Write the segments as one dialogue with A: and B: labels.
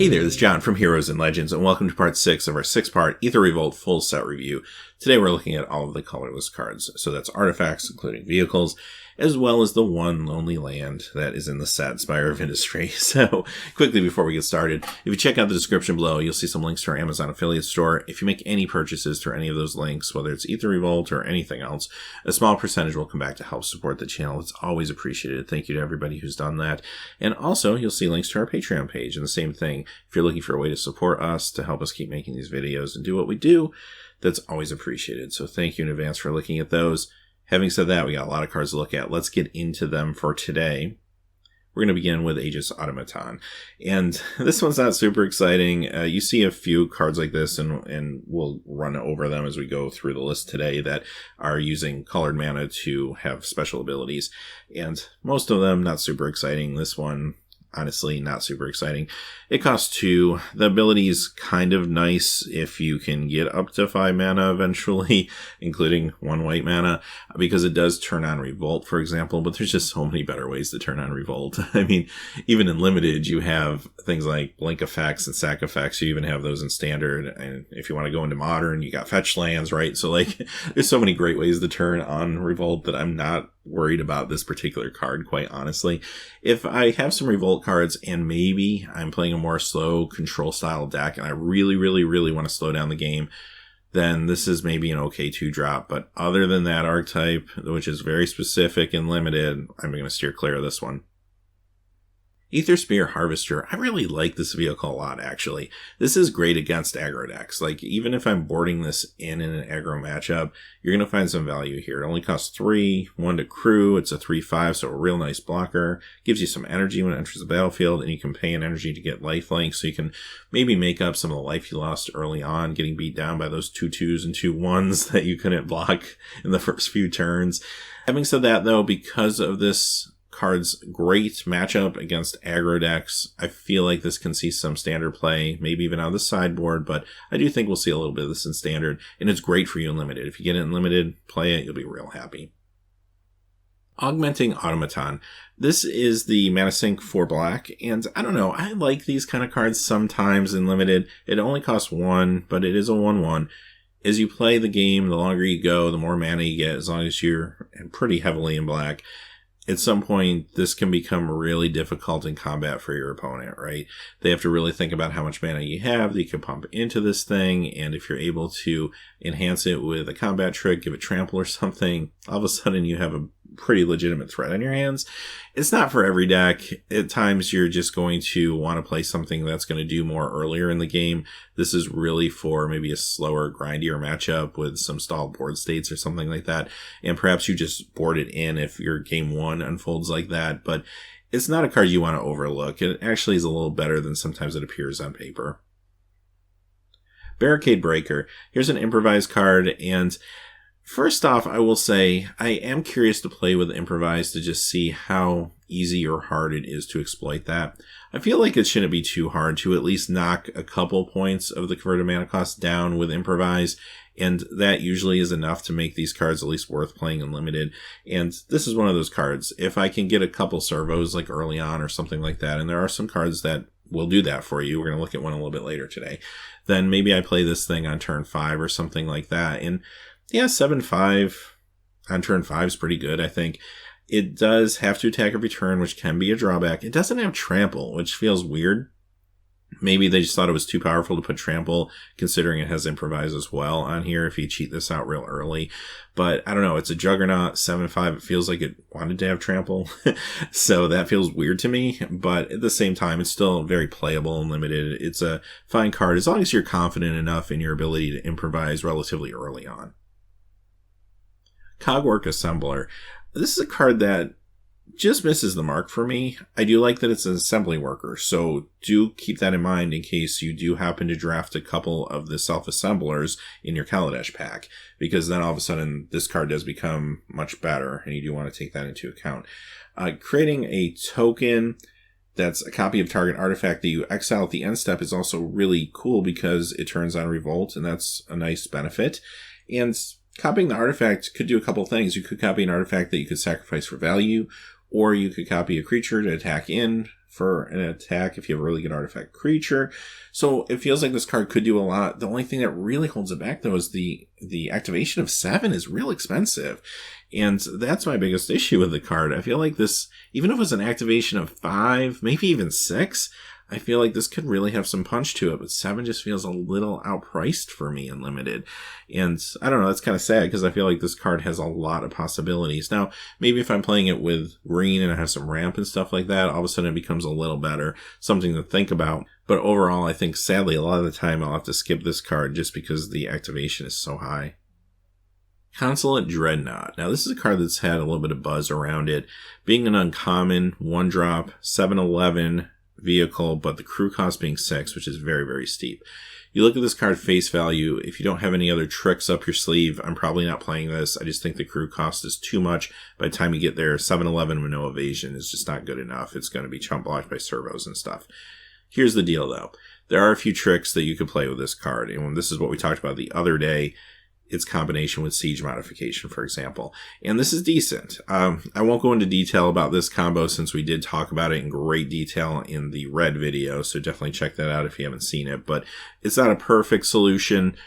A: Hey there, this is John from Heroes and Legends, and welcome to part 6 of our 6-part Aether Revolt full set review. Today we're looking at all of the colorless cards, so that's artifacts, including vehicles, as well as the one lonely land that is in the set, Spire of Industry. So, quickly before we get started, if you check out the description below, you'll see some links to our Amazon affiliate store. If you make any purchases through any of those links, whether it's Aether Revolt or anything else, a small percentage will come back to help support the channel. It's always appreciated. Thank you to everybody who's done that. And also, you'll see links to our Patreon page, and the same thing. If you're looking for a way to support us, to help us keep making these videos and do what we do, that's always appreciated. So thank you in advance for looking at those. Having said that, we got a lot of cards to look at. Let's get into them for today. We're going to begin with Aegis Automaton. And this one's not super exciting. You see a few cards like this, and we'll run over them as we go through the list today that are using colored mana to have special abilities. And most of them not super exciting. This one, honestly, not super exciting. It costs 2. The ability is kind of nice if you can get up to 5 mana eventually, including 1 white mana, because it does turn on Revolt, for example, but there's just so many better ways to turn on Revolt. I mean, even in Limited, you have things like Blink effects and Sack effects. You even have those in Standard, and if you want to go into Modern, you got Fetch lands, right? So, like, there's so many great ways to turn on Revolt that I'm not worried about this particular card, quite honestly. If I have some Revolt cards and maybe I'm playing a more slow control style deck and I really want to slow down the game, then this is maybe an okay 2-drop. But other than that archetype, which is very specific and limited, I'm going to steer clear of this one. Aether Spear Harvester. I really like this vehicle a lot, actually. This is great against aggro decks. Like, even if I'm boarding this in an aggro matchup, you're going to find some value here. It only costs 3, 1 to crew. It's a 3/5, so a real nice blocker. Gives you some energy when it enters the battlefield, and you can pay an energy to get lifelink, so you can maybe make up some of the life you lost early on, getting beat down by those 2 2s and 2 1s that you couldn't block in the first few turns. Having said that, though, because of this card's great matchup against aggro decks, I feel like this can see some standard play, maybe even on the sideboard, but I do think we'll see a little bit of this in standard, and it's great for you in limited. If you get it in limited, play it, you'll be real happy. Augmenting Automaton. This is the mana sink for black, and I don't know, I like these kind of cards sometimes in limited. It only costs 1, but it is a 1/1. As you play the game, the longer you go, the more mana you get, as long as you're pretty heavily in black. At some point, this can become really difficult in combat for your opponent, right? They have to really think about how much mana you have that you can pump into this thing, and if you're able to enhance it with a combat trick, give it trample or something, all of a sudden you have a pretty legitimate threat on your hands. It's not for every deck. At times, you're just going to want to play something that's going to do more earlier in the game. This is really for maybe a slower, grindier matchup with some stalled board states or something like that. And perhaps you just board it in if your game 1 unfolds like that. But it's not a card you want to overlook. It actually is a little better than sometimes it appears on paper. Barricade Breaker. Here's an improvised card, and first off, I will say I am curious to play with Improvise to just see how easy or hard it is to exploit that. I feel like it shouldn't be too hard to at least knock a couple points of the converted mana cost down with Improvise, and that usually is enough to make these cards at least worth playing in limited. And this is one of those cards. If I can get a couple servos like early on or something like that, and there are some cards that will do that for you, we're going to look at one a little bit later today, then maybe I play this thing on turn 5 or something like that. And yeah, 7/5 on turn 5 is pretty good, I think. It does have to attack every turn, which can be a drawback. It doesn't have trample, which feels weird. Maybe they just thought it was too powerful to put trample, considering it has improvise as well on here if you cheat this out real early. But I don't know, it's a juggernaut, 7/5. It feels like it wanted to have trample. So that feels weird to me. But at the same time, it's still very playable and limited. It's a fine card as long as you're confident enough in your ability to improvise relatively early on. Cogwork Assembler. This is a card that just misses the mark for me. I do like that it's an assembly worker, so do keep that in mind in case you do happen to draft a couple of the self-assemblers in your Kaladesh pack, because then all of a sudden this card does become much better, and you do want to take that into account. Creating a token that's a copy of target artifact that you exile at the end step is also really cool because it turns on Revolt, and that's a nice benefit. And copying the artifact could do a couple things. You could copy an artifact that you could sacrifice for value, or you could copy a creature to attack in for an attack if you have a really good artifact creature. So it feels like this card could do a lot. The only thing that really holds it back, though, is the activation of 7 is real expensive. And that's my biggest issue with the card. I feel like this, even if it was an activation of 5, maybe even 6, I feel like this could really have some punch to it, but 7 just feels a little outpriced for me in Limited. And I don't know, that's kind of sad because I feel like this card has a lot of possibilities. Now, maybe if I'm playing it with green and I have some ramp and stuff like that, all of a sudden it becomes a little better, something to think about. But overall, I think sadly, a lot of the time I'll have to skip this card just because the activation is so high. Consulate Dreadnought. Now, this is a card that's had a little bit of buzz around it. Being an uncommon, 1-drop, 7/11 vehicle, but the crew cost being 6, which is very, very steep. You look at this card face value, if you don't have any other tricks up your sleeve, I'm probably not playing this. I just think the crew cost is too much. By the time you get there, 7/11 with no evasion is just not good enough. It's going to be chump blocked by servos and stuff. Here's the deal, though. There are a few tricks that you could play with this card, and this is what we talked about the other day. Its combination with siege modification, for example. And this is decent. I won't go into detail about this combo since we did talk about it in great detail in the red video, so definitely check that out if you haven't seen it. But it's not a perfect solution,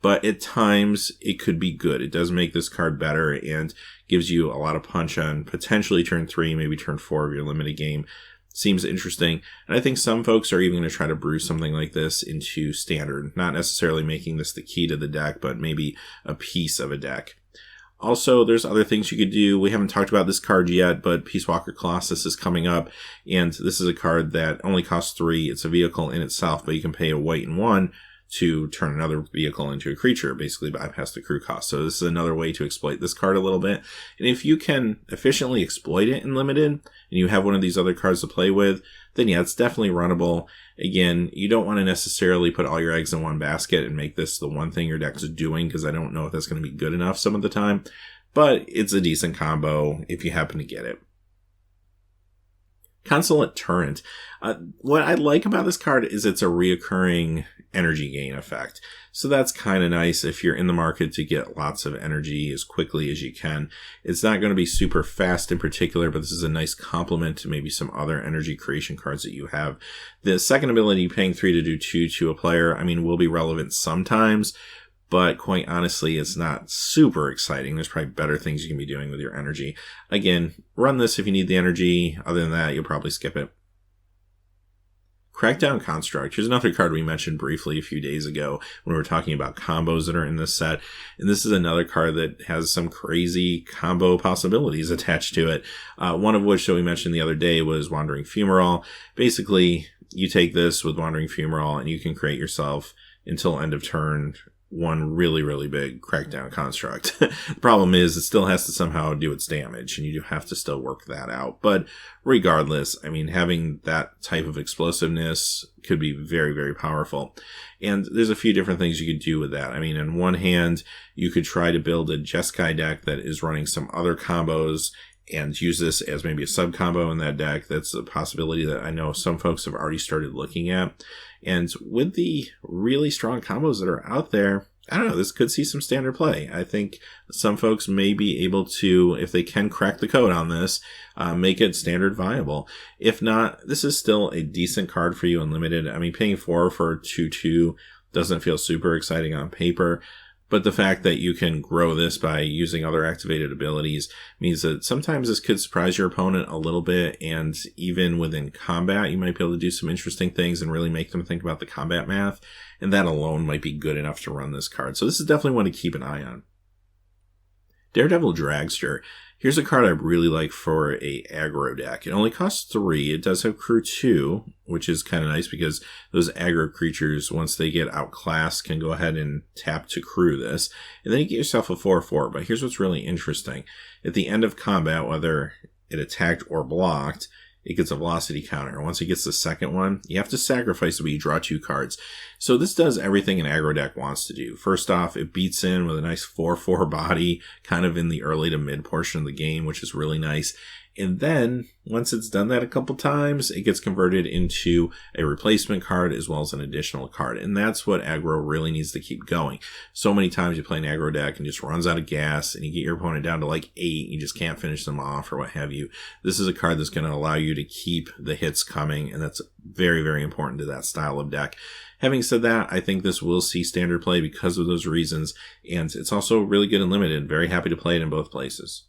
A: but at times it could be good. It does make this card better and gives you a lot of punch on potentially turn 3, maybe turn 4 of your limited game. Seems interesting, and I think some folks are even going to try to brew something like this into standard, not necessarily making this the key to the deck, but maybe a piece of a deck. Also, there's other things you could do. We haven't talked about this card yet, but Peacewalker Colossus is coming up, and this is a card that only costs 3. It's a vehicle in itself, but you can pay a white and 1 to turn another vehicle into a creature, basically bypass the crew cost. So this is another way to exploit this card a little bit. And if you can efficiently exploit it in Limited, and you have one of these other cards to play with, then yeah, it's definitely runnable. Again, you don't want to necessarily put all your eggs in one basket and make this the one thing your deck is doing, because I don't know if that's going to be good enough some of the time. But it's a decent combo if you happen to get it. Consulate Turret. What I like about this card is it's a reoccurring energy gain effect. So that's kind of nice if you're in the market to get lots of energy as quickly as you can. It's not going to be super fast in particular, but this is a nice complement to maybe some other energy creation cards that you have. The second ability, paying 3 to do 2 to a player, will be relevant sometimes, but quite honestly, it's not super exciting. There's probably better things you can be doing with your energy. Again, run this if you need the energy. Other than that, you'll probably skip it. Crackdown Construct. Here's another card we mentioned briefly a few days ago when we were talking about combos that are in this set. And this is another card that has some crazy combo possibilities attached to it. One of which that we mentioned the other day was Wandering Fumarole. Basically, you take this with Wandering Fumarole and you can create yourself until end of turn one really, really big Crackdown Construct. The problem is it still has to somehow do its damage, and you do have to still work that out. But regardless, having that type of explosiveness could be very, very powerful. And there's a few different things you could do with that. On one hand, you could try to build a Jeskai deck that is running some other combos and use this as maybe a sub combo in that deck. That's a possibility that I know some folks have already started looking at. And with the really strong combos that are out there, I don't know, this could see some standard play. I think some folks may be able to, if they can crack the code on this, make it standard viable. If not, this is still a decent card for you unlimited. Paying 4 for 2/2 doesn't feel super exciting on paper. But the fact that you can grow this by using other activated abilities means that sometimes this could surprise your opponent a little bit, and even within combat, you might be able to do some interesting things and really make them think about the combat math, and that alone might be good enough to run this card. So this is definitely one to keep an eye on. Daredevil Dragster. Here's a card I really like for a aggro deck. It only costs 3. It does have crew 2, which is kind of nice because those aggro creatures, once they get outclassed, can go ahead and tap to crew this. And then you get yourself a 4/4. But here's what's really interesting. At the end of combat, whether it attacked or blocked, it gets a velocity counter. Once it gets the second one, you have to sacrifice it, but you draw 2 cards. So this does everything an aggro deck wants to do. First off, it beats in with a nice 4/4 body, kind of in the early to mid portion of the game, which is really nice. And then, once it's done that a couple times, it gets converted into a replacement card as well as an additional card. And that's what aggro really needs to keep going. So many times you play an aggro deck and just runs out of gas, and you get your opponent down to like 8, you just can't finish them off or what have you. This is a card that's going to allow you to keep the hits coming, and that's very, very important to that style of deck. Having said that, I think this will see standard play because of those reasons, and it's also really good and limited. Very happy to play it in both places.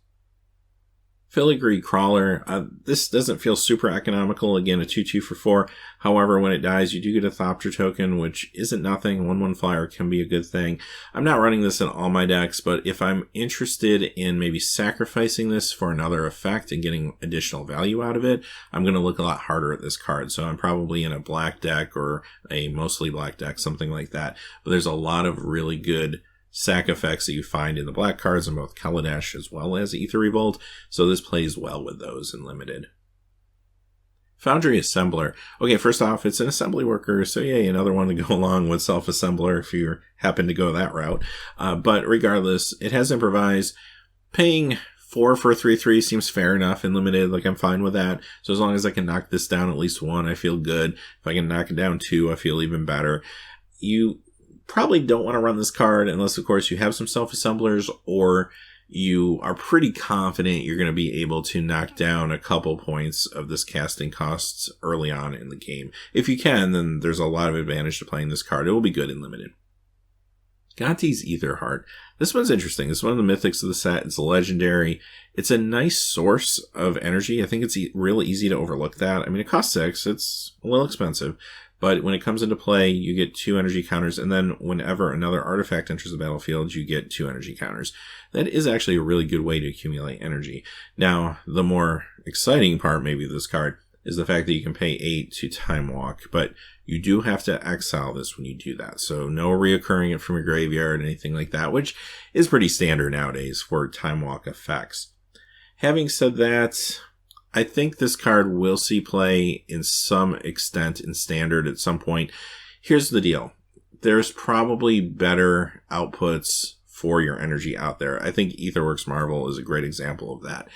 A: Filigree Crawler, this doesn't feel super economical. Again, a 2/2 for 4. However, when it dies, you do get a Thopter token, which isn't nothing. 1/1 flyer can be a good thing. I'm not running this in all my decks, but if I'm interested in maybe sacrificing this for another effect and getting additional value out of it, I'm going to look a lot harder at this card. So I'm probably in a black deck or a mostly black deck, something like that. But there's a lot of really good sack effects that you find in the black cards in both Colorless as well as Aether Revolt, so this plays well with those in limited. Foundry Assembler. Okay, first off, it's an assembly worker, so yay, another one to go along with Self-Assembler if you happen to go that route. But regardless, it has improvise. Paying 4 for a 3/3 seems fair enough in limited, like I'm fine with that. So as long as I can knock this down at least 1, I feel good. If I can knock it down 2, I feel even better. You probably don't want to run this card unless, of course, you have some self-assemblers or you are pretty confident you're going to be able to knock down a couple points of this casting costs early on in the game. If you can, then there's a lot of advantage to playing this card. It will be good in limited. Gotti's Aether Heart. This one's interesting. It's one of the mythics of the set. It's a legendary. It's a nice source of energy. I think it's really easy to overlook that. I mean, it costs 6. It's a little expensive. But when it comes into play, you get 2 energy counters, and then whenever another artifact enters the battlefield, you get 2 energy counters. That is actually a really good way to accumulate energy. Now, the more exciting part maybe of this card is the fact that you can pay 8 to Time Walk, but you do have to exile this when you do that. So no reoccurring it from your graveyard, anything like that, which is pretty standard nowadays for Time Walk effects. Having said that, I think this card will see play in some extent in standard at some point. Here's the deal. There's probably better outputs for your energy out there. I think Aetherworks Marvel is a great example of that.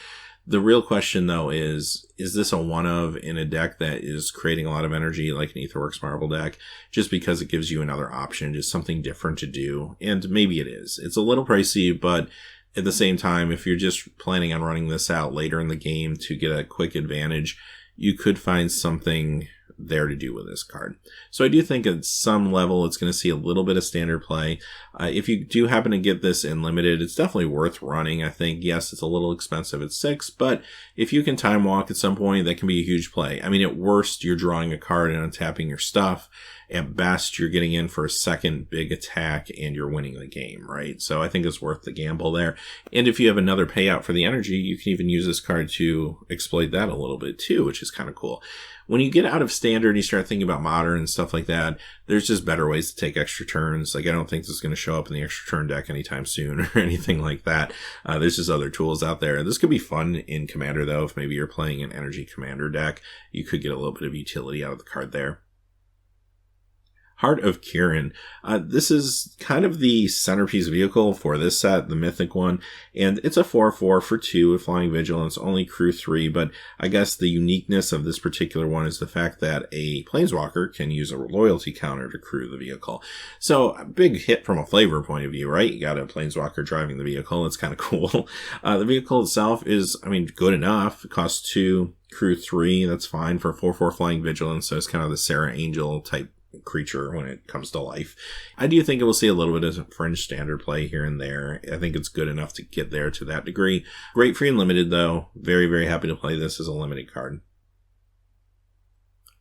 A: The real question, though, is this a one-of in a deck that is creating a lot of energy like an Aetherworks Marvel deck just because it gives you another option, just something different to do? And maybe it is. It's a little pricey, but at the same time, if you're just planning on running this out later in the game to get a quick advantage, you could find something there to do with this card. So I do think at some level it's going to see a little bit of standard play. If you do happen to get this in limited, it's definitely worth running. I think, yes, it's a little expensive at 6, but if you can time walk at some point, that can be a huge play. I mean, at worst, you're drawing a card and untapping your stuff. At best, you're getting in for a second big attack and you're winning the game, right? So I think it's worth the gamble there. And if you have another payout for the energy, you can even use this card to exploit that a little bit too, which is kind of cool. When you get out of standard and you start thinking about modern and stuff like that, there's just better ways to take extra turns. Like, I don't think this is going to show up in the extra turn deck anytime soon or anything like that. There's just other tools out there. This could be fun in Commander, though. If maybe you're playing an energy Commander deck, you could get a little bit of utility out of the card there. Heart of Kirin. This is kind of the centerpiece vehicle for this set, the mythic one, and it's a 4/4 for 2 with Flying Vigilance, only crew 3, but I guess the uniqueness of this particular one is the fact that a Planeswalker can use a loyalty counter to crew the vehicle. So, a big hit from a flavor point of view, right? You got a Planeswalker driving the vehicle. It's kind of cool. The vehicle itself is, good enough. It costs 2, crew 3. That's fine for 4/4 Flying Vigilance, so it's kind of the Sarah Angel type creature when it comes to life. I do think it will see a little bit of fringe standard play here and there. I think it's good enough to get there to that degree. Great free and limited, though. Very, very happy to play this as a limited card.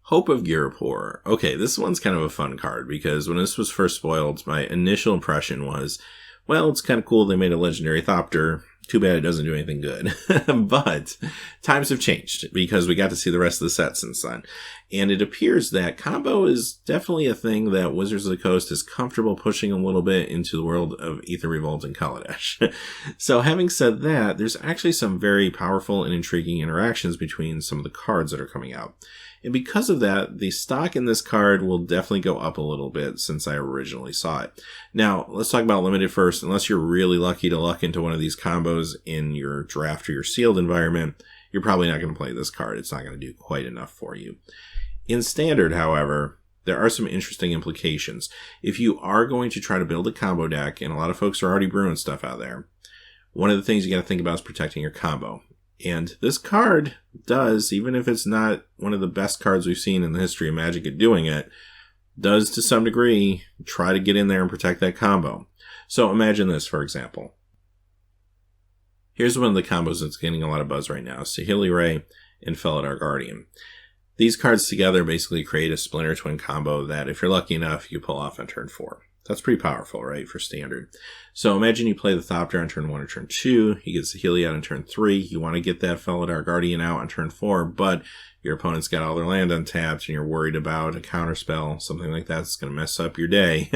A: Hope of Ghirapur. Okay, this one's kind of a fun card because when this was first spoiled, my initial impression was, well, it's kind of cool they made a legendary Thopter. Too bad it doesn't do anything good. But times have changed because we got to see the rest of the set since then. And it appears that combo is definitely a thing that Wizards of the Coast is comfortable pushing a little bit into the world of Aether Revolt and Colorless. So having said that, there's actually some very powerful and intriguing interactions between some of the cards that are coming out. And because of that, the stock in this card will definitely go up a little bit since I originally saw it. Now, let's talk about limited first. Unless you're really lucky to luck into one of these combos in your draft or your sealed environment, you're probably not going to play this card. It's not going to do quite enough for you. In Standard, however, there are some interesting implications. If you are going to try to build a combo deck, and a lot of folks are already brewing stuff out there, one of the things you got to think about is protecting your combo. And this card does, even if it's not one of the best cards we've seen in the history of Magic at doing it, does to some degree try to get in there and protect that combo. So imagine this, for example. Here's one of the combos that's getting a lot of buzz right now, Saheeli Rai and Felidar Guardian. These cards together basically create a Splinter Twin combo that, if you're lucky enough, you pull off on turn 4. That's pretty powerful, right, for Standard. So imagine you play the Thopter on turn 1 or turn 2, you get Saheeli out on turn 3, you want to get that Felidar Guardian out on turn 4, but your opponent's got all their land untapped and you're worried about a counterspell, something like that's going to mess up your day.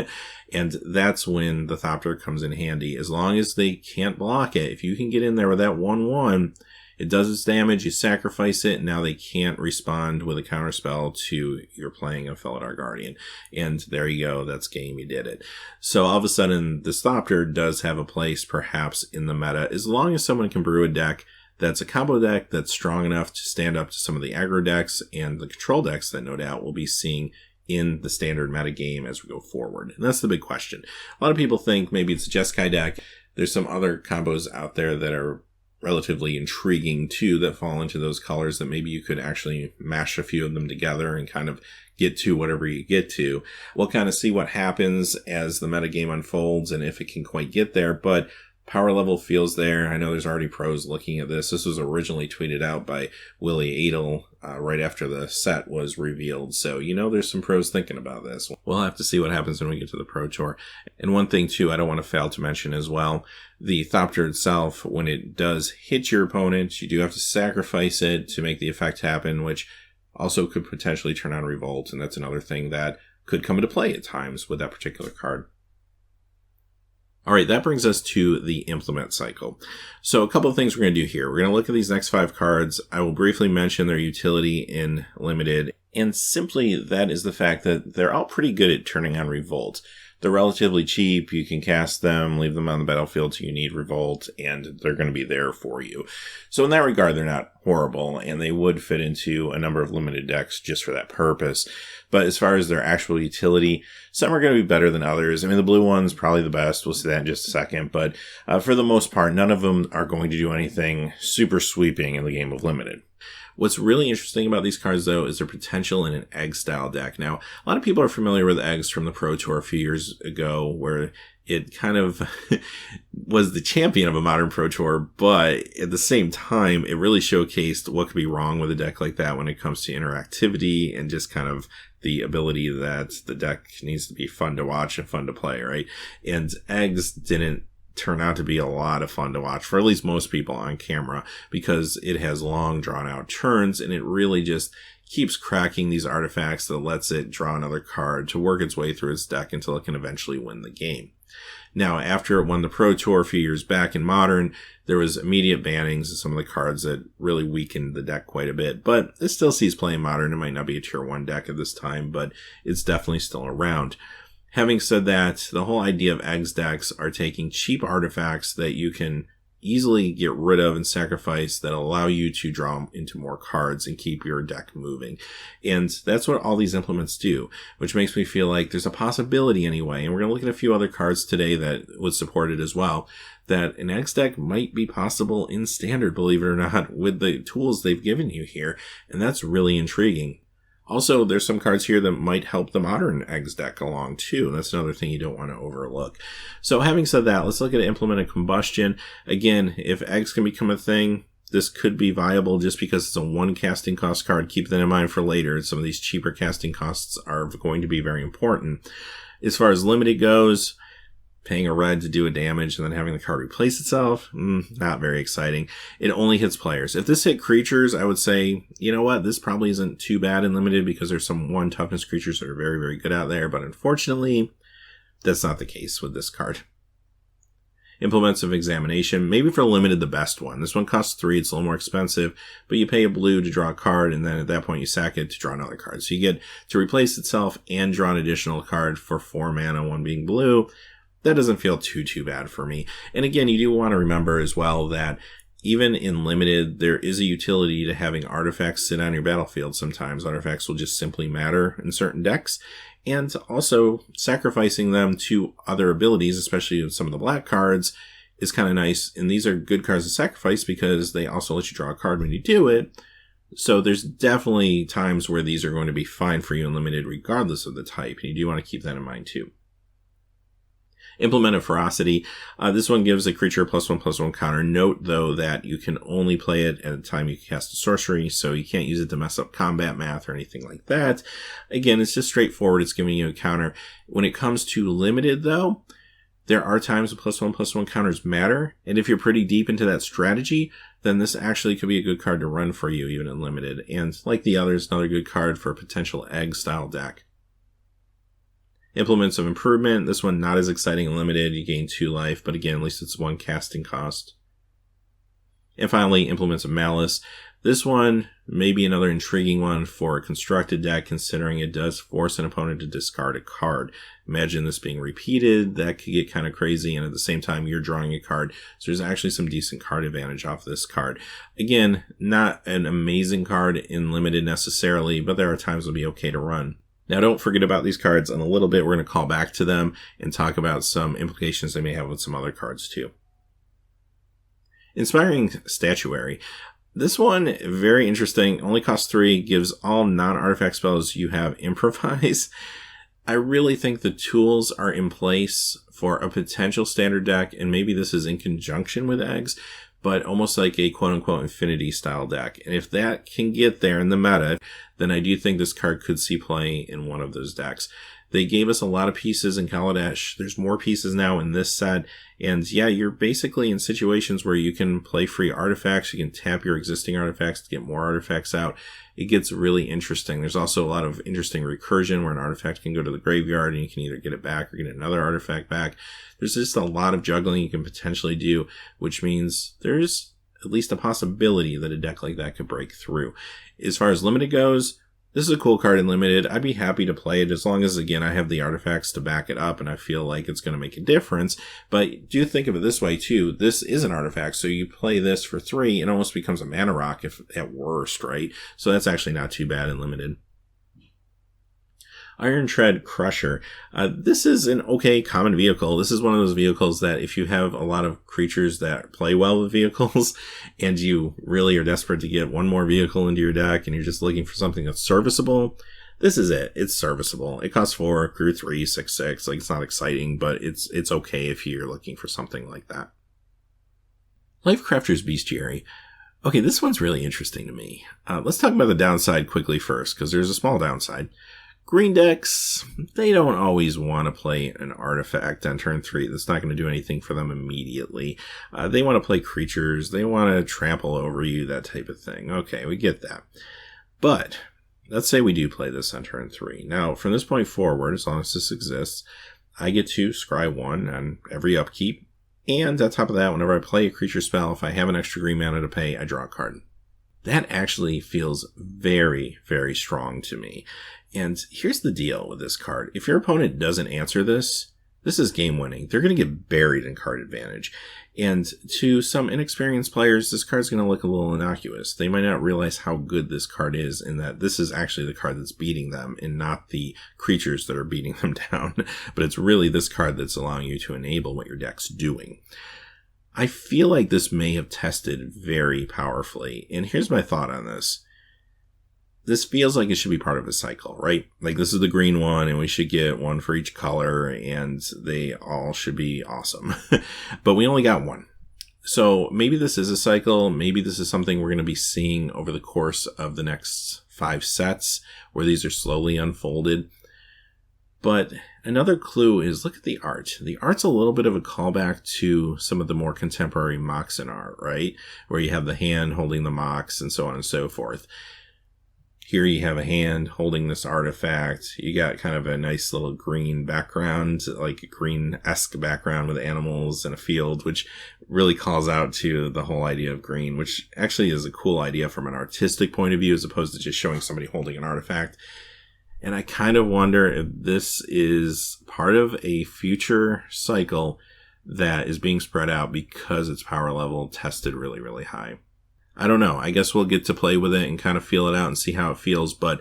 A: And that's when the Thopter comes in handy. As long as they can't block it, if you can get in there with that 1/1, it does its damage, you sacrifice it, and now they can't respond with a counterspell to your playing of Felidar Guardian. And there you go, that's game, you did it. So all of a sudden, this Thopter does have a place perhaps in the meta, as long as someone can brew a deck that's a combo deck that's strong enough to stand up to some of the aggro decks and the control decks that no doubt we'll be seeing in the Standard meta game as we go forward. And that's the big question. A lot of people think maybe it's a Jeskai deck. There's some other combos out there that are relatively intriguing too that fall into those colors that maybe you could actually mash a few of them together and kind of get to whatever you get to. We'll kind of see what happens as the metagame unfolds and if it can quite get there, but power level feels there. I know there's already pros looking at this. This was originally tweeted out by Willie Adel right after the set was revealed. So, there's some pros thinking about this. We'll have to see what happens when we get to the Pro Tour. And one thing, too, I don't want to fail to mention as well, the Thopter itself, when it does hit your opponent, you do have to sacrifice it to make the effect happen, which also could potentially turn on Revolt. And that's another thing that could come into play at times with that particular card. All right, that brings us to the implement cycle. So a couple of things we're going to do here. We're going to look at these next 5 cards. I will briefly mention their utility in Limited. And simply that is the fact that they're all pretty good at turning on Revolt. They're relatively cheap. You can cast them, leave them on the battlefield till you need Revolt, and they're going to be there for you. So in that regard, they're not horrible, and they would fit into a number of Limited decks just for that purpose. But as far as their actual utility, some are going to be better than others. I mean, the blue one's probably the best. We'll see that in just a second. But for the most part, none of them are going to do anything super sweeping in the game of Limited. What's really interesting about these cards, though, is their potential in an egg-style deck. Now, a lot of people are familiar with eggs from the Pro Tour a few years ago, where it kind of was the champion of a modern Pro Tour, but at the same time, it really showcased what could be wrong with a deck like that when it comes to interactivity and just kind of the ability that the deck needs to be fun to watch and fun to play, right? And eggs didn't turn out to be a lot of fun to watch for at least most people on camera because it has long drawn out turns and it really just keeps cracking these artifacts that lets it draw another card to work its way through its deck until it can eventually win the game. Now, after it won the Pro Tour a few years back in Modern, there was immediate bannings of some of the cards that really weakened the deck quite a bit, but it still sees play in Modern. It might not be a tier 1 deck at this time, but it's definitely still around. Having said that, the whole idea of eggs decks are taking cheap artifacts that you can easily get rid of and sacrifice that allow you to draw into more cards and keep your deck moving. And that's what all these implements do, which makes me feel like there's a possibility anyway, and we're going to look at a few other cards today that would support it as well, that an eggs deck might be possible in Standard, believe it or not, with the tools they've given you here, and that's really intriguing. Also, there's some cards here that might help the Modern eggs deck along too. That's another thing you don't want to overlook. So having said that, let's look at implemented combustion. Again, if eggs can become a thing, this could be viable just because it's a 1 casting cost card. Keep that in mind for later. Some of these cheaper casting costs are going to be very important. As far as Limited goes, paying a red to do a damage and then having the card replace itself, not very exciting. It only hits players. If this hit creatures, I would say, you know what, this probably isn't too bad in Limited because there's some 1 toughness creatures that are very, very good out there, but unfortunately, that's not the case with this card. Implements of Examination, maybe for Limited the best one. This one costs 3, it's a little more expensive, but you pay a blue to draw a card, and then at that point you sack it to draw another card. So you get to replace itself and draw an additional card for 4 mana, 1 being blue. That doesn't feel too bad for me. And again, you do want to remember as well that even in limited, there is a utility to having artifacts sit on your battlefield sometimes. Artifacts will just simply matter in certain decks. And also sacrificing them to other abilities, especially with some of the black cards, is kind of nice. And these are good cards to sacrifice because they also let you draw a card when you do it. So there's definitely times where these are going to be fine for you in limited regardless of the type. And you do want to keep that in mind too. Implement of Ferocity. This one gives a creature a +1/+1 counter. Note, though, that you can only play it at the time you cast a sorcery, so you can't use it to mess up combat math or anything like that. Again, it's just straightforward. It's giving you a counter. When it comes to limited, though, there are times the +1/+1 counters matter, and if you're pretty deep into that strategy, then this actually could be a good card to run for you, even in limited. And like the others, another good card for a potential egg-style deck. Implements of Improvement. This one not as exciting and limited. You gain 2 life, but again, at least it's 1 casting cost. And finally, Implements of Malice. This one may be another intriguing one for a constructed deck, considering it does force an opponent to discard a card. Imagine this being repeated. That could get kind of crazy, and at the same time, you're drawing a card. So there's actually some decent card advantage off this card. Again, not an amazing card in limited necessarily, but there are times it'll be okay to run. Now, don't forget about these cards. In a little bit, we're going to call back to them and talk about some implications they may have with some other cards, too. Inspiring Statuary. This one, very interesting. Only costs 3, gives all non-artifact spells you have Improvise. I really think the tools are in place for a potential standard deck, and maybe this is in conjunction with Eggs, but almost like a quote-unquote Infinity style deck. And if that can get there in the meta, then I do think this card could see play in one of those decks. They gave us a lot of pieces in Kaladesh. There's more pieces now in this set. And yeah, you're basically in situations where you can play free artifacts. You can tap your existing artifacts to get more artifacts out. It gets really interesting. There's also a lot of interesting recursion where an artifact can go to the graveyard and you can either get it back or get another artifact back. There's just a lot of juggling you can potentially do, which means there's at least a possibility that a deck like that could break through. As far as limited goes, this is a cool card in limited. I'd be happy to play it as long as, again, I have the artifacts to back it up and I feel like it's going to make a difference. But do think of it this way, too. This is an artifact, so you play this for 3, it almost becomes a mana rock if at worst, right? So that's actually not too bad in limited. Iron Tread Crusher. This is an okay common vehicle. This is one of those vehicles that if you have a lot of creatures that play well with vehicles and you really are desperate to get one more vehicle into your deck and you're just looking for something that's serviceable, this is it. It's serviceable. It costs 4, crew 3, 6/6. Like, it's not exciting, but it's okay if you're looking for something like that. Lifecrafter's Bestiary. Okay, this one's really interesting to me. Let's talk about the downside quickly first, because there's a small downside. Green decks, they don't always want to play an artifact on turn 3 that's not going to do anything for them immediately. They want to play creatures, they want to trample over you, that type of thing. Okay, we get that. But let's say we do play this on turn 3. Now, from this point forward, as long as this exists, I get to scry 1 on every upkeep. And on top of that, whenever I play a creature spell, if I have an extra green mana to pay, I draw a card. That actually feels very, very strong to me. And here's the deal with this card. If your opponent doesn't answer this, this is game winning. They're going to get buried in card advantage. And to some inexperienced players, this card's going to look a little innocuous. They might not realize how good this card is and that this is actually the card that's beating them and not the creatures that are beating them down. But it's really this card that's allowing you to enable what your deck's doing. I feel like this may have tested very powerfully. And here's my thought on this. This feels like it should be part of a cycle, right? Like, this is the green one and we should get one for each color and they all should be awesome. But we only got one. So maybe this is a cycle. Maybe this is something we're going to be seeing over the course of the next 5 sets where these are slowly unfolded. But another clue is look at the art. The art's a little bit of a callback to some of the more contemporary Moxen art, right? Where you have the hand holding the Mox and so on and so forth. Here you have a hand holding this artifact. You got kind of a nice little green background, like a green-esque background with animals and a field, which really calls out to the whole idea of green, which actually is a cool idea from an artistic point of view as opposed to just showing somebody holding an artifact. And I kind of wonder if this is part of a future cycle that is being spread out because its power level tested really, really high. I don't know. I guess we'll get to play with it and kind of feel it out and see how it feels, but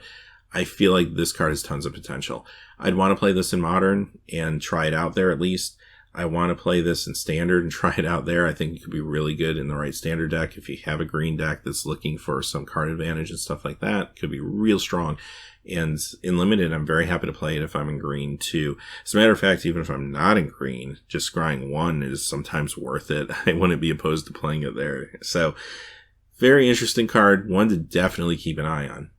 A: I feel like this card has tons of potential. I'd want to play this in Modern and try it out there at least. I want to play this in Standard and try it out there. I think it could be really good in the right Standard deck. If you have a green deck that's looking for some card advantage and stuff like that, it could be real strong. And in Limited, I'm very happy to play it if I'm in green too. As a matter of fact, even if I'm not in green, just scrying 1 is sometimes worth it. I wouldn't be opposed to playing it there. So, very interesting card. One to definitely keep an eye on.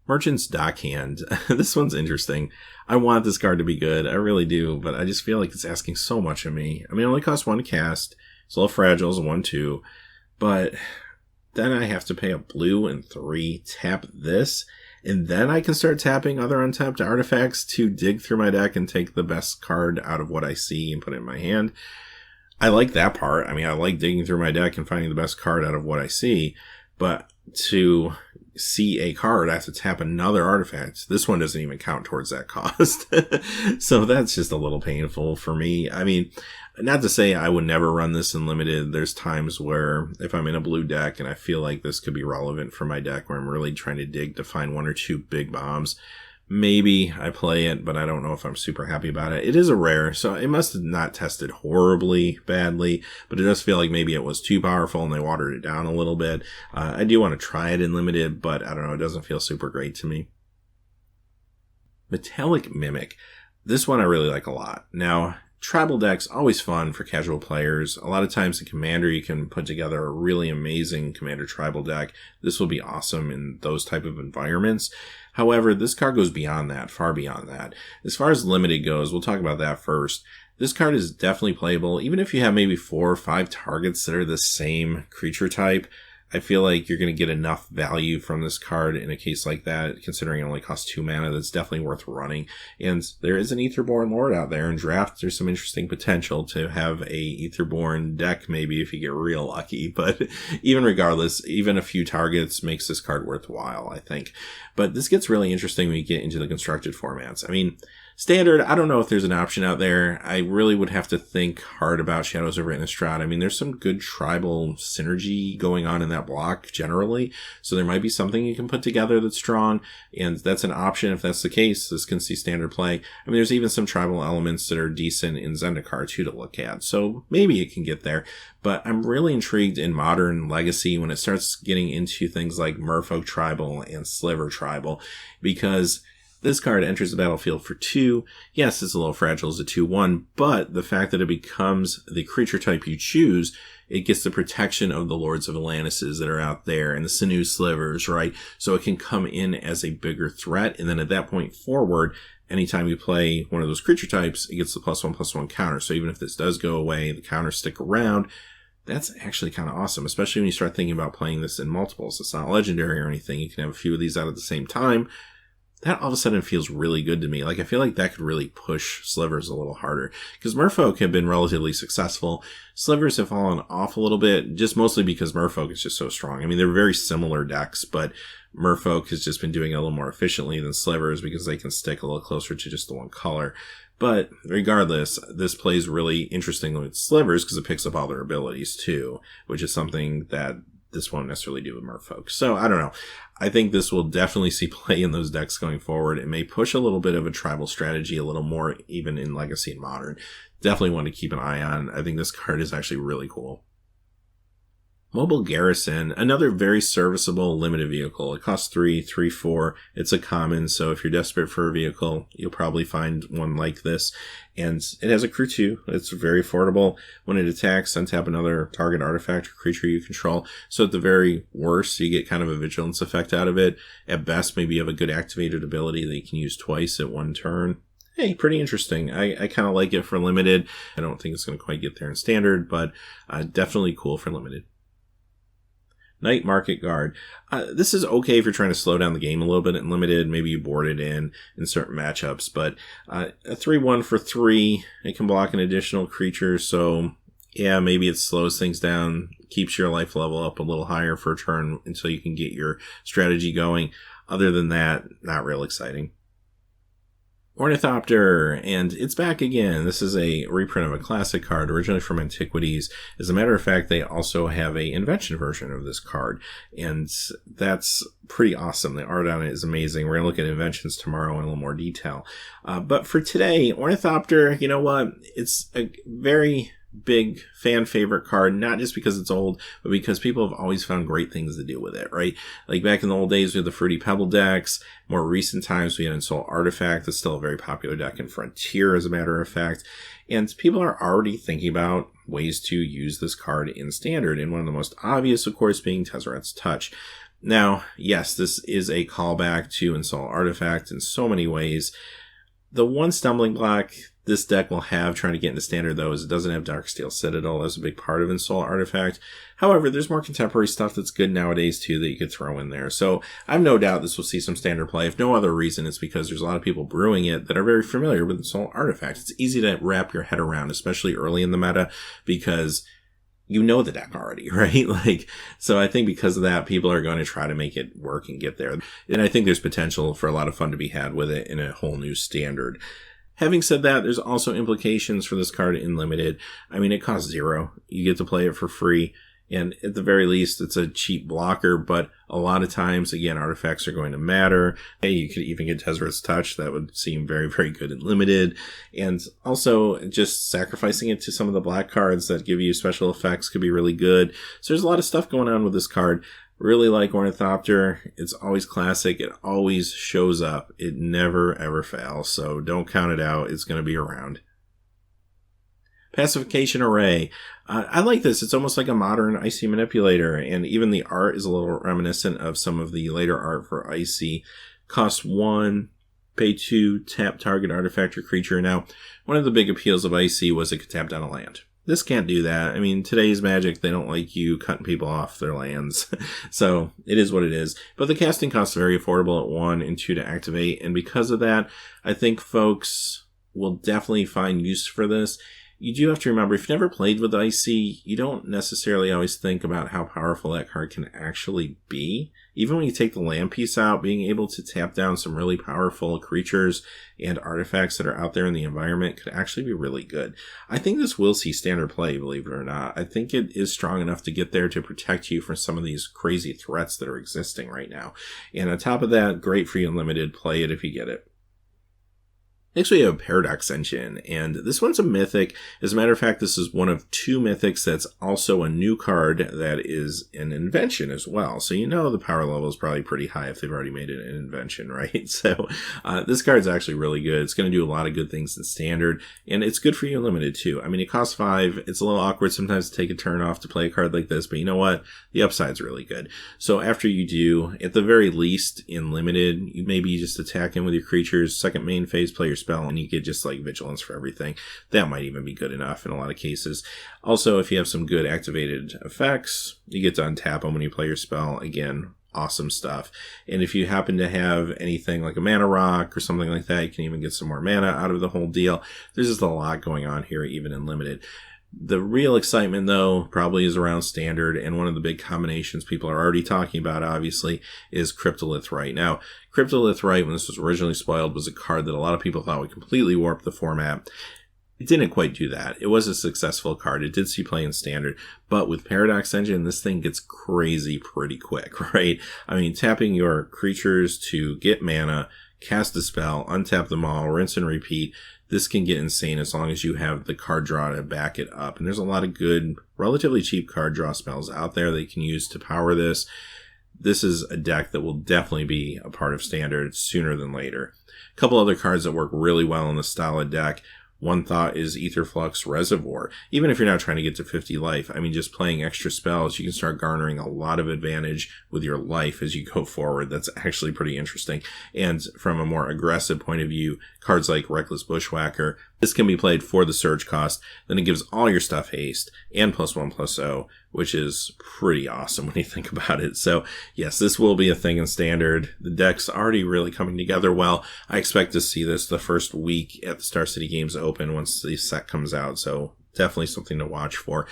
A: Merchant's Dockhand. This one's interesting. I want this card to be good. I really do, but I just feel like it's asking so much of me. I mean, it only costs 1 to cast. It's a little fragile. It's a 1/2. But then I have to pay a blue and 3, tap this, and then I can start tapping other untapped artifacts to dig through my deck and take the best card out of what I see and put it in my hand. I like that part. I mean, I like digging through my deck and finding the best card out of what I see, but to see a card, I have to tap another artifact. This one doesn't even count towards that cost. So that's just a little painful for me. I mean, not to say I would never run this in Limited. There's times where if I'm in a blue deck and I feel like this could be relevant for my deck where I'm really trying to dig to find 1 or 2 big bombs, maybe I play it, but I don't know if I'm super happy about it. It is a rare, so it must have not tested horribly badly, but it does feel like maybe it was too powerful and they watered it down a little bit. I do want to try it in Limited, but I don't know, it doesn't feel super great to me. Metallic Mimic. This one I really like a lot. Now, tribal decks, always fun for casual players. A lot of times in Commander, you can put together a really amazing Commander tribal deck. This will be awesome in those type of environments. However, this card goes beyond that, far beyond that. As far as Limited goes, we'll talk about that first. This card is definitely playable. Even if you have maybe 4 or 5 targets that are the same creature type, I feel like you're going to get enough value from this card in a case like that, considering it only costs 2 mana. That's definitely worth running. And there is an Aetherborn Lord out there. In draft, there's some interesting potential to have a Aetherborn deck, maybe if you get real lucky. But even regardless, even a few targets makes this card worthwhile, I think. But this gets really interesting when you get into the constructed formats. I mean, Standard, I don't know if there's an option out there. I really would have to think hard about Shadows over Innistrad. I mean, there's some good tribal synergy going on in that block generally, so there might be something you can put together that's strong, and that's an option if that's the case. This can see Standard play. I mean, there's even some tribal elements that are decent in Zendikar too to look at, so maybe it can get there. But I'm really intrigued in Modern Legacy when it starts getting into things like Merfolk Tribal and Sliver Tribal, because this card enters the battlefield for 2. Yes, it's a little fragile as a 2/1, but the fact that it becomes the creature type you choose, it gets the protection of the Lords of Atlantis that are out there and the Sinew Slivers, right? So it can come in as a bigger threat, and then at that point forward, anytime you play one of those creature types, it gets the +1/+1 counter. So even if this does go away, the counters stick around. That's actually kind of awesome, especially when you start thinking about playing this in multiples. It's not legendary or anything. You can have a few of these out at the same time. That all of a sudden feels really good to me. Like, I feel like that could really push Slivers a little harder. Because Merfolk have been relatively successful. Slivers have fallen off a little bit, just mostly because Merfolk is just so strong. I mean, they're very similar decks, but Merfolk has just been doing it a little more efficiently than Slivers because they can stick a little closer to just the one color. But regardless, this plays really interestingly with Slivers because it picks up all their abilities too, which is something that this won't necessarily do with Merfolk. So, I don't know. I think this will definitely see play in those decks going forward. It may push a little bit of a tribal strategy a little more, even in Legacy and Modern. Definitely want to keep an eye on. I think this card is actually really cool. Mobile Garrison, another very serviceable limited vehicle. It costs 3, 3, 4. It's a common, so if you're desperate for a vehicle, you'll probably find one like this. And it has a crew too. It's very affordable. When it attacks, untap another target artifact or creature you control. So at the very worst, you get kind of a vigilance effect out of it. At best, maybe you have a good activated ability that you can use twice at one turn. Hey, pretty interesting. I kind of like it for limited. I don't think it's going to quite get there in standard, but definitely cool for limited. Night Market Guard. This is okay if you're trying to slow down the game a little bit in limited. Maybe you board it in certain matchups. But a 3/1 for 3, it can block an additional creature. So, yeah, maybe it slows things down, keeps your life level up a little higher for a turn until you can get your strategy going. Other than that, not real exciting. Ornithopter, and it's back again. This is a reprint of a classic card, originally from Antiquities. As a matter of fact, they also have a invention version of this card, and that's pretty awesome. The art on it is amazing. We're going to look at inventions tomorrow in a little more detail. But for today, Ornithopter, you know what? It's a very big fan favorite card, not just because it's old, but because people have always found great things to do with it, right? Like back in the old days, we had the Fruity Pebble decks. More recent times, we had Ensoul Artifact. That's still a very popular deck in Frontier, as a matter of fact. And people are already thinking about ways to use this card in Standard, and one of the most obvious, of course, being Tezzeret's Touch. Now, yes, this is a callback to Ensoul Artifact in so many ways. The one stumbling block this deck will have trying to get into Standard, though, is it doesn't have Darksteel Citadel as a big part of Ensoul Artifact. However, there's more contemporary stuff that's good nowadays, too, that you could throw in there. So I have no doubt this will see some Standard play. If no other reason, it's because there's a lot of people brewing it that are very familiar with Ensoul Artifact. It's easy to wrap your head around, especially early in the meta, because you know the deck already, right? So I think because of that, people are going to try to make it work and get there. And I think there's potential for a lot of fun to be had with it in a whole new Standard. Having said that, there's also implications for this card in Limited. I mean, it costs 0. You get to play it for free. And at the very least, it's a cheap blocker, but a lot of times, again, artifacts are going to matter. Hey, you could even get Tezzeret's Touch. That would seem very, very good in Limited. And also, just sacrificing it to some of the black cards that give you special effects could be really good. So there's a lot of stuff going on with this card. Really like Ornithopter. It's always classic. It always shows up. It never, ever fails. So don't count it out. It's going to be around. Pacification Array. I like this. It's almost like a modern Icy Manipulator, and even the art is a little reminiscent of some of the later art for Icy. Cost 1, pay 2, tap target artifact or creature. Now, one of the big appeals of Icy was it could tap down a land. This can't do that. I mean, today's Magic, they don't like you cutting people off their lands. So it is what it is. But the casting cost is very affordable at 1 and 2 to activate. And because of that, I think folks will definitely find use for this. You do have to remember, if you've never played with Icy, you don't necessarily always think about how powerful that card can actually be. Even when you take the land piece out, being able to tap down some really powerful creatures and artifacts that are out there in the environment could actually be really good. I think this will see Standard play, believe it or not. I think it is strong enough to get there to protect you from some of these crazy threats that are existing right now. And on top of that, great for you in Limited. Play it if you get it. Next, we have Paradox Engine, and this one's a mythic. As a matter of fact, this is one of 2 mythics that's also a new card that is an invention as well. So you know the power level is probably pretty high if they've already made it an invention, right? So this card's actually really good. It's going to do a lot of good things in Standard, and it's good for you in Limited too. I mean, it costs 5. It's a little awkward sometimes to take a turn off to play a card like this, but you know what? The upside's really good. So after you do, at the very least in Limited, you maybe just attack in with your creatures, second main phase, play your spell, and you get just like vigilance for everything. That might even be good enough in a lot of cases. Also, if you have some good activated effects, you get to untap them when you play your spell. Again, awesome stuff. And if you happen to have anything like a mana rock or something like that, you can even get some more mana out of the whole deal. There's just a lot going on here, even in Limited. The real excitement, though, probably is around Standard, and one of the big combinations people are already talking about, obviously, is Cryptolith Rite. Now, Cryptolith Rite, when this was originally spoiled, was a card that a lot of people thought would completely warp the format. It didn't quite do that. It was a successful card. It did see play in Standard, but with Paradox Engine, this thing gets crazy pretty quick, right? I mean, tapping your creatures to get mana, cast a spell, untap them all, rinse and repeat. This can get insane as long as you have the card draw to back it up. And there's a lot of good, relatively cheap card draw spells out there that you can use to power this. This is a deck that will definitely be a part of Standard sooner than later. A couple other cards that work really well in this style of deck. One thought is Aetherflux Reservoir. Even if you're not trying to get to 50 life, I mean, just playing extra spells, you can start garnering a lot of advantage with your life as you go forward. That's actually pretty interesting. And from a more aggressive point of view, cards like Reckless Bushwhacker, this can be played for the surge cost. Then it gives all your stuff haste and +1/+0, which is pretty awesome when you think about it. So yes, this will be a thing in Standard. The deck's already really coming together well. I expect to see this the first week at the Star City Games Open once the set comes out. So definitely something to watch for.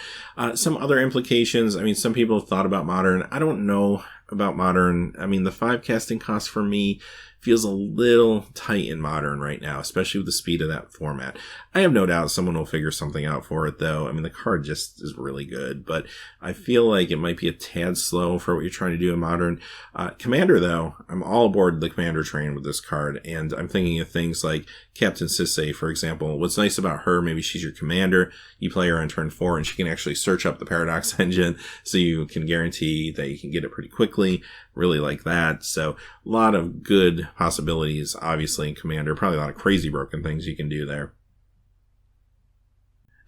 A: Some other implications. I mean, some people have thought about Modern. I don't know about Modern. I mean, the 5 casting cost for me feels a little tight in Modern right now, especially with the speed of that format. I have no doubt someone will figure something out for it, though. I mean, the card just is really good, but I feel like it might be a tad slow for what you're trying to do in Modern. Commander, though, I'm all aboard the Commander train with this card, and I'm thinking of things like Captain Sisay, for example. What's nice about her, maybe she's your commander, you play her on turn 4, and she can actually search up the Paradox engine, so you can guarantee that you can get it pretty quickly. Really like that. So a lot of good possibilities, obviously, in Commander. Probably a lot of crazy broken things you can do there.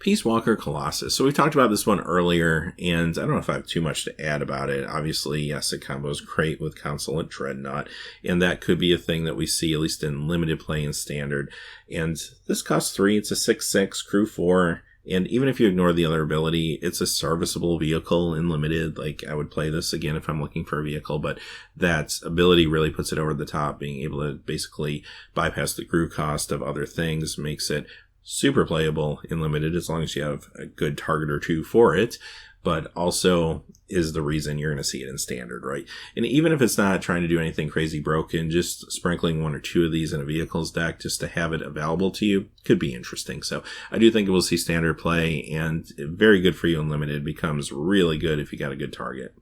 A: Peacewalker Colossus. So we talked about this one earlier, and I don't know if I have too much to add about it. Obviously, yes, it combos great with counsel and dreadknot, and that could be a thing that we see at least in limited play and standard. And this costs 3. It's a 6/6, crew 4. And even if you ignore the other ability, it's a serviceable vehicle in limited. Like, I would play this again if I'm looking for a vehicle, but that ability really puts it over the top. Being able to basically bypass the crew cost of other things makes it super playable in limited as long as you have a good target or two for it, but also is the reason you're going to see it in standard, right? And even if it's not trying to do anything crazy broken, just sprinkling 1 or 2 of these in a vehicles deck just to have it available to you could be interesting. So I do think it will see standard play, and very good for you in limited. Becomes really good if you got a good target.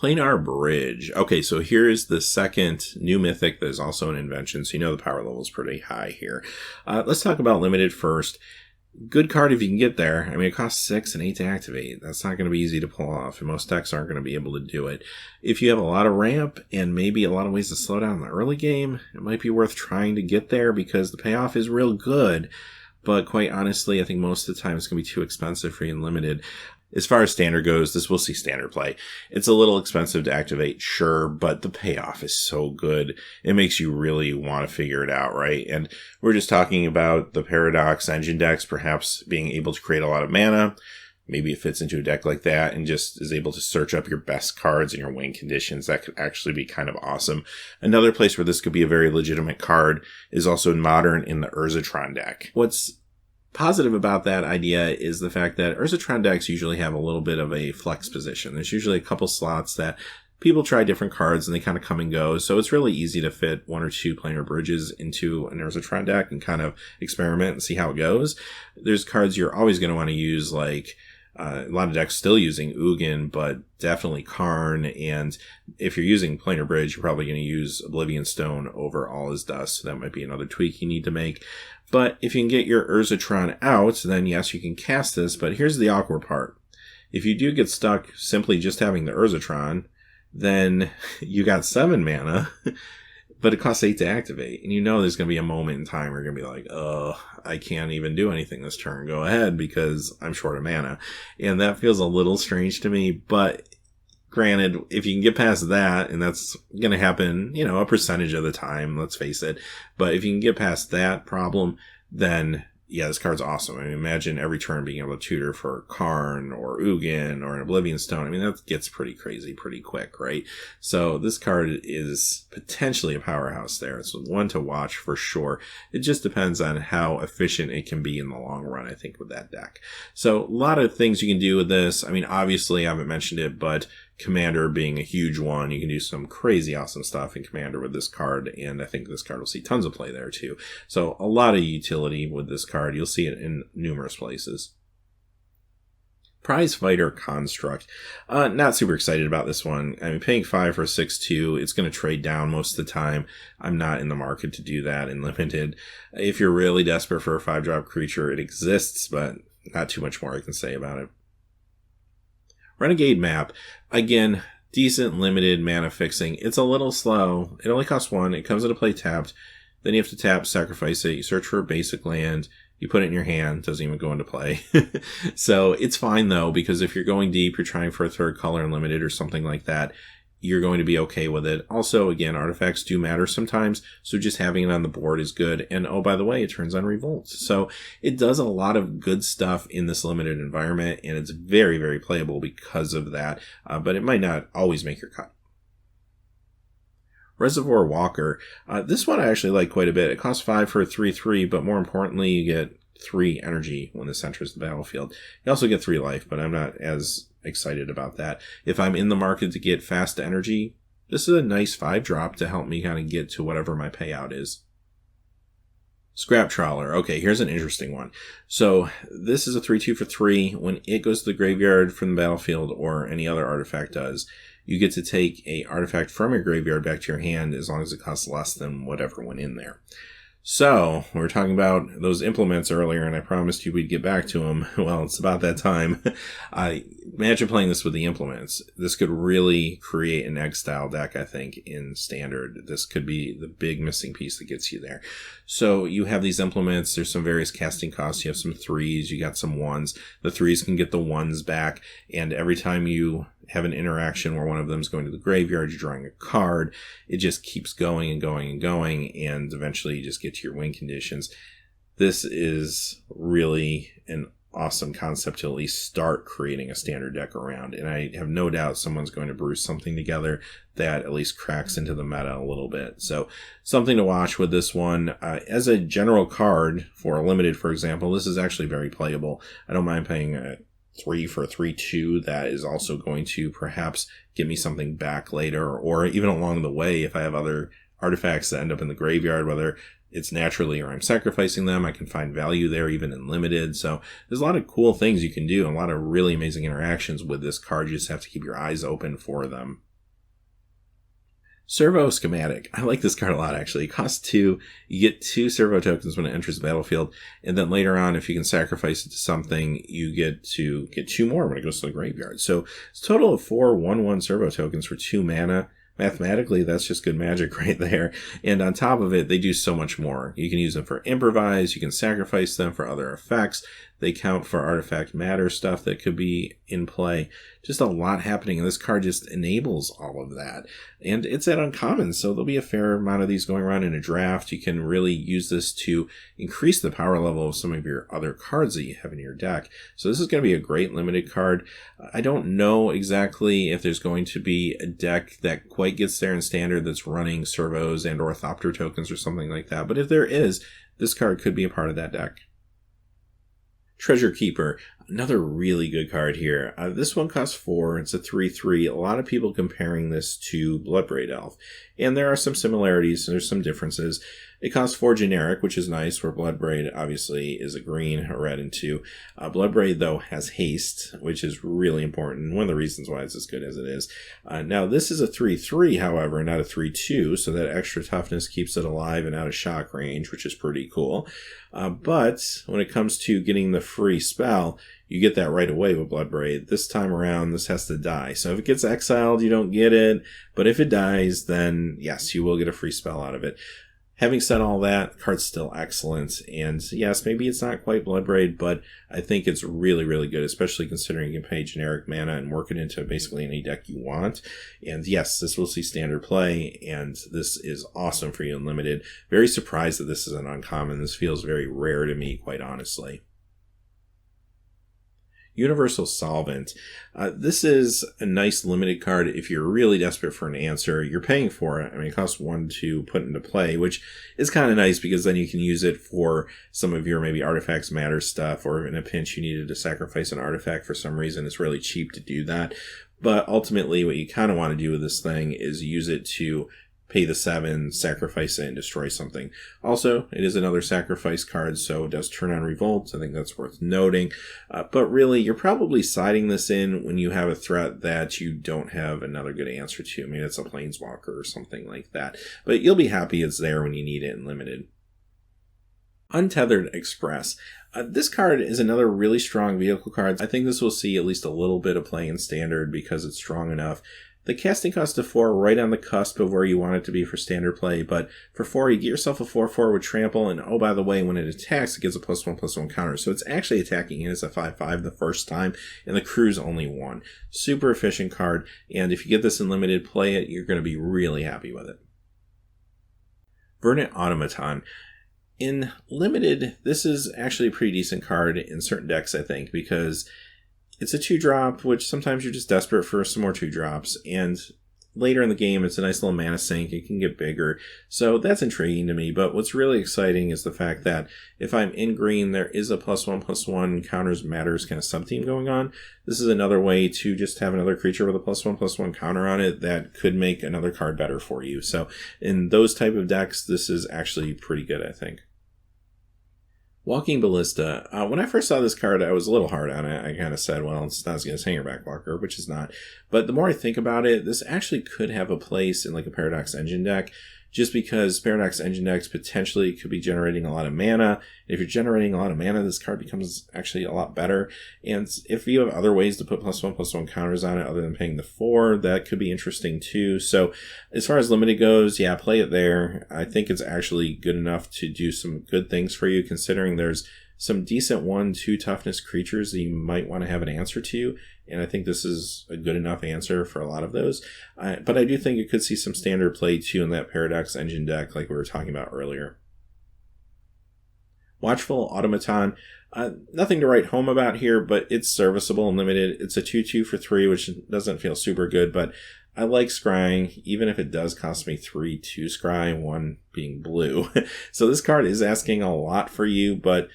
A: Planar Bridge. Okay, so here's the second new mythic that is also an invention, so you know the power level is pretty high here. Let's talk about limited first. Good card if you can get there. I mean, it costs 6 and 8 to activate. That's not going to be easy to pull off, and most decks aren't going to be able to do it. If you have a lot of ramp and maybe a lot of ways to slow down in the early game, it might be worth trying to get there because the payoff is real good. But quite honestly, I think most of the time it's going to be too expensive for you in limited. As far as standard goes, this will see standard play. It's a little expensive to activate, sure, but the payoff is so good. It makes you really want to figure it out, right? And we're just talking about the Paradox engine decks perhaps being able to create a lot of mana. Maybe it fits into a deck like that and just is able to search up your best cards and your win conditions. That could actually be kind of awesome. Another place where this could be a very legitimate card is also in Modern in the Urzatron deck. What's positive about that idea is the fact that Urzatron decks usually have a little bit of a flex position. There's usually a couple slots that people try different cards and they kind of come and go. So it's really easy to fit 1 or 2 planar bridges into an Urzatron deck and kind of experiment and see how it goes. There's cards you're always going to want to use, like a lot of decks still using Ugin, but definitely Karn. And if you're using planar bridge, you're probably going to use Oblivion Stone over All Is Dust. So that might be another tweak you need to make. But if you can get your Urzatron out, then yes, you can cast this. But here's the awkward part. If you do get stuck simply just having the Urzatron, then you got 7 mana, but it costs 8 to activate. And you know there's going to be a moment in time where you're going to be like, oh, I can't even do anything this turn. Go ahead because I'm short of mana. And that feels a little strange to me, but granted, if you can get past that, and that's going to happen, you know, a percentage of the time, let's face it. But if you can get past that problem, then yeah, this card's awesome. I mean, imagine every turn being able to tutor for Karn or Ugin or an Oblivion Stone. I mean, that gets pretty crazy pretty quick, right? So this card is potentially a powerhouse there. It's one to watch for sure. It just depends on how efficient it can be in the long run, I think, with that deck. So a lot of things you can do with this. I mean, obviously, I haven't mentioned it, but Commander being a huge one, you can do some crazy awesome stuff in Commander with this card, and I think this card will see tons of play there too. So a lot of utility with this card. You'll see it in numerous places. Prizefighter Construct. Not super excited about this one. I mean, paying 5 for a 6/2, it's going to trade down most of the time. I'm not in the market to do that in limited. If you're really desperate for a 5-drop creature, it exists, but not too much more I can say about it. Renegade Map, again, decent limited mana fixing. It's a little slow. It only costs 1. It comes into play tapped. Then you have to tap, sacrifice it. You search for a basic land. You put it in your hand. Doesn't even go into play. So it's fine, though, because if you're going deep, you're trying for a 3rd color in limited or something like that, you're going to be okay with it. Also, again, artifacts do matter sometimes, so just having it on the board is good. And oh, by the way, it turns on Revolt. So it does a lot of good stuff in this limited environment, and it's very, very playable because of that, but it might not always make your cut. Reservoir Walker. This one I actually like quite a bit. It costs 5 for a 3/3, but more importantly, you get 3 energy when this enters the battlefield. You also get 3 life, but I'm not as excited about that. If I'm in the market to get fast energy, this is a nice 5-drop to help me kind of get to whatever my payout is. Scrap Trawler. Okay, here's an interesting one. So this is a 3/2 for 3. When it goes to the graveyard from the battlefield, or any other artifact does, you get to take a artifact from your graveyard back to your hand as long as it costs less than whatever went in there. So, we were talking about those implements earlier, and I promised you we'd get back to them. Well, it's about that time. Imagine playing this with the implements. This could really create an egg-style deck, I think, in Standard. This could be the big missing piece that gets you there. So, you have these implements. There's some various casting costs. You have some 3s. You got some 1s. The 3s can get the 1s back, and every time you have an interaction where one of them is going to the graveyard, you're drawing a card, it just keeps going and going and going, and eventually you just get to your win conditions. This is really an awesome concept to at least start creating a Standard deck around, and I have no doubt someone's going to brew something together that at least cracks into the meta a little bit. So something to watch with this one. As a general card for a limited, for example, this is actually very playable. I don't mind paying a 3 for a 3/2 that is also going to perhaps get me something back later, or even along the way if I have other artifacts that end up in the graveyard, whether it's naturally or I'm sacrificing them, I can find value there even in limited. So there's a lot of cool things you can do, and a lot of really amazing interactions with this card. You just have to keep your eyes open for them. Servo Schematic. I like this card a lot, actually. It costs 2. You get 2 servo tokens when it enters the battlefield. And then later on, if you can sacrifice it to something, you get to get 2 more when it goes to the graveyard. So it's a total of 4 1/1 servo tokens for 2 mana. Mathematically, that's just good magic right there. And on top of it, they do so much more. You can use them for improvise. You can sacrifice them for other effects. They count for artifact matter stuff that could be in play. Just a lot happening, and this card just enables all of that. And it's at uncommon, so there'll be a fair amount of these going around in a draft. You can really use this to increase the power level of some of your other cards that you have in your deck. So this is going to be a great limited card. I don't know exactly if there's going to be a deck that quite gets there in Standard that's running servos and orthopter tokens or something like that. But if there is, this card could be a part of that deck. Treasure Keeper, another really good card here. This one costs 4. It's a 3/3. A lot of people comparing this to Bloodbraid Elf, and there are some similarities. There's some differences. It costs 4 generic, which is nice, where Bloodbraid obviously is a green, a red, and 2. Bloodbraid, though, has haste, which is really important. One of the reasons why it's as good as it is. Now, this is a 3/3, however, not a 3/2, so that extra toughness keeps it alive and out of shock range, which is pretty cool. But when it comes to getting the free spell, you get that right away with Bloodbraid. This time around, this has to die. So if it gets exiled, you don't get it. But if it dies, then yes, you will get a free spell out of it. Having said all that, the card's still excellent. And yes, maybe it's not quite Bloodbraid, but I think it's really, really good, especially considering you can pay generic mana and work it into basically any deck you want. And yes, this will see Standard play, and this is awesome for you in limited. Very surprised that this is an uncommon. This feels very rare to me, quite honestly. Universal Solvent. This is a nice limited card if you're really desperate for an answer. You're paying for it. I mean, it costs 1 to put into play, which is kind of nice because then you can use it for some of your maybe artifacts matter stuff, or in a pinch you needed to sacrifice an artifact for some reason. It's really cheap to do that. But ultimately what you kind of want to do with this thing is use it to pay the 7, sacrifice it, and destroy something. Also, it is another sacrifice card, so it does turn on Revolt. I think that's worth noting. But really, you're probably siding this in when you have a threat that you don't have another good answer to. Maybe it's a Planeswalker or something like that. But you'll be happy it's there when you need it in limited. Untethered Express. This card is another really strong vehicle card. I think this will see at least a little bit of play in Standard because it's strong enough. The casting cost of 4, right on the cusp of where you want it to be for Standard play, but for 4, you get yourself a 4/4 with Trample, and oh, by the way, when it attacks, it gives a +1/+1 counter, so it's actually attacking it as a 5/5 the first time, and the crew's only 1. Super efficient card, and if you get this in limited, play it, you're going to be really happy with it. Burnett Automaton. In limited, this is actually a pretty decent card in certain decks, I think, because it's a 2-drop, which sometimes you're just desperate for some more 2-drops, and later in the game, it's a nice little mana sink. It can get bigger. So that's intriguing to me. But what's really exciting is the fact that if I'm in green, there is a +1/+1 counters matters kind of sub-theme going on. This is another way to just have another creature with a +1/+1 counter on it that could make another card better for you. So in those type of decks, this is actually pretty good, I think. Walking Ballista. When I first saw this card, I was a little hard on it. I kind of said, well, it's not as good as Hangerback Walker, which is not. But the more I think about it, this actually could have a place in like a Paradox Engine deck, just because Paradox Engine decks potentially could be generating a lot of mana. If you're generating a lot of mana, this card becomes actually a lot better. And if you have other ways to put +1/+1 counters on it other than paying the 4, that could be interesting too. So as far as limited goes, yeah, play it there. I think it's actually good enough to do some good things for you, considering there's some decent 1/2 toughness creatures that you might want to have an answer to. And I think this is a good enough answer for a lot of those. But I do think you could see some standard play too in that Paradox Engine deck like we were talking about earlier. Watchful Automaton. Nothing to write home about here, but it's serviceable and limited. It's a 2/2 for 3, which doesn't feel super good, but I like scrying, even if it does cost me 3 to scry, 1 being blue. So this card is asking a lot for you, but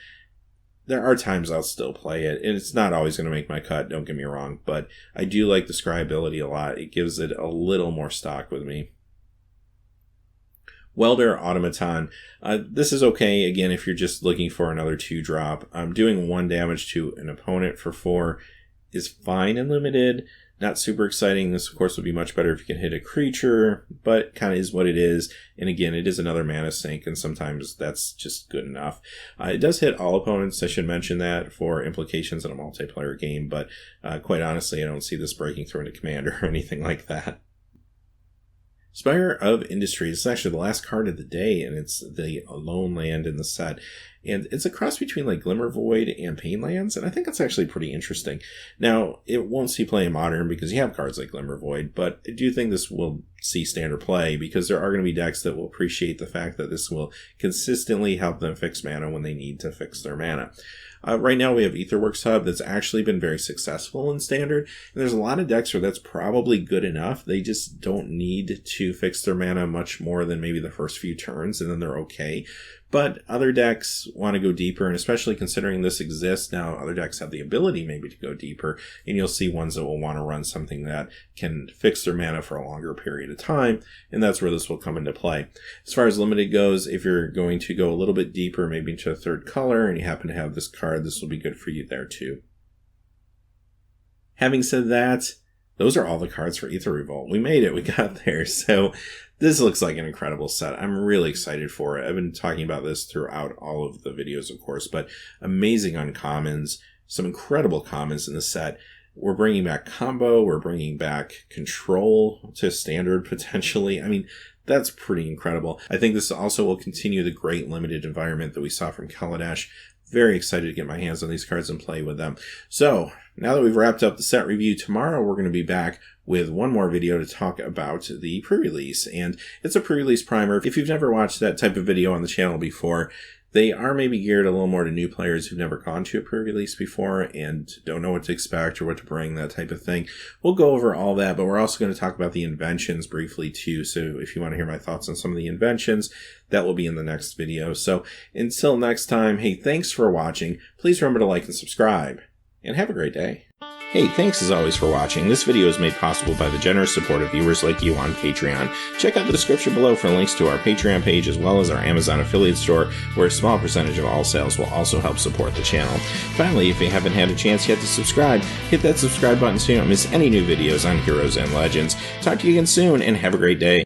A: there are times I'll still play it, and it's not always going to make my cut, don't get me wrong, but I do like the scry ability a lot. It gives it a little more stock with me. Welder Automaton. This is okay, again, if you're just looking for another 2-drop. Doing 1 damage to an opponent for 4 is fine and limited. Not super exciting. This, of course, would be much better if you can hit a creature, but kind of is what it is. And again, it is another mana sink, and sometimes that's just good enough. It does hit all opponents. I should mention that for implications in a multiplayer game, but quite honestly, I don't see this breaking through into Commander or anything like that. Spire of Industry. It's actually the last card of the day, and it's the lone land in the set. And it's a cross between like Glimmer Void and Pain Lands, and I think it's actually pretty interesting. Now, it won't see play in Modern because you have cards like Glimmer Void, but I do think this will see standard play because there are going to be decks that will appreciate the fact that this will consistently help them fix mana when they need to fix their mana. Right now we have Aetherworks Hub that's actually been very successful in Standard, and there's a lot of decks where that's probably good enough. They just don't need to fix their mana much more than maybe the first few turns, and then they're okay. But other decks want to go deeper, and especially considering this exists now, other decks have the ability maybe to go deeper, and you'll see ones that will want to run something that can fix their mana for a longer period of time, and that's where this will come into play. As far as limited goes, if you're going to go a little bit deeper, maybe into a 3rd color, and you happen to have this card, this will be good for you there too. Having said that, those are all the cards for Aether Revolt. We made it, we got there, so this looks like an incredible set. I'm really excited for it. I've been talking about this throughout all of the videos, of course, but amazing uncommons, some incredible commons in the set. We're bringing back combo, we're bringing back control to standard potentially. I mean, that's pretty incredible. I think this also will continue the great limited environment that we saw from Kaladesh. Very excited to get my hands on these cards and play with them. So, now that we've wrapped up the set review, tomorrow we're going to be back with one more video to talk about the pre-release. And it's a pre-release primer. If you've never watched that type of video on the channel before, they are maybe geared a little more to new players who've never gone to a pre-release before and don't know what to expect or what to bring, that type of thing. We'll go over all that, but we're also going to talk about the inventions briefly too. So if you want to hear my thoughts on some of the inventions, that will be in the next video. So until next time, hey, thanks for watching. Please remember to like and subscribe, and have a great day. Hey, thanks as always for watching. This video is made possible by the generous support of viewers like you on Patreon. Check out the description below for links to our Patreon page as well as our Amazon affiliate store, where a small percentage of all sales will also help support the channel. Finally, if you haven't had a chance yet to subscribe, hit that subscribe button so you don't miss any new videos on Heroes and Legends. Talk to you again soon, and have a great day.